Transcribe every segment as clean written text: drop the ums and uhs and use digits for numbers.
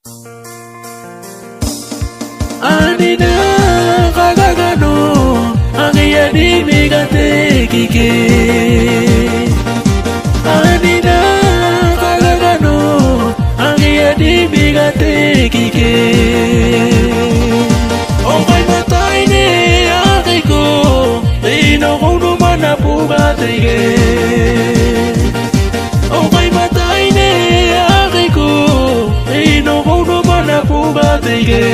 Anina kagagano ang iyadimi katekike. Anina kagagano ang iyadimi katekike. Okay matay ni aki ko, tino kung naman na pumatike. Okay matay ni aki ko, tino kung naman na pumatike.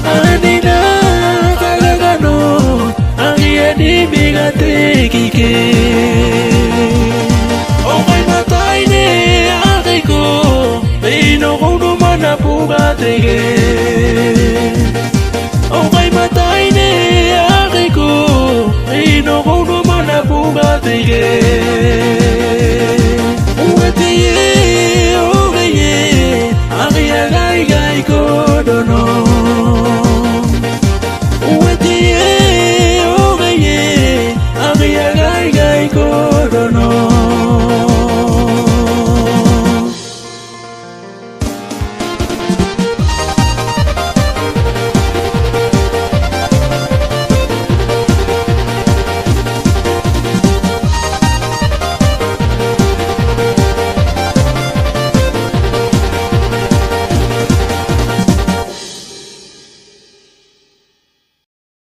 Anina kagagano ang iyadimi katekike. Okay matay ni aki ko, tino kung naman na pumatike. Okay matay ni aki ko, tino kung naman na pumatike.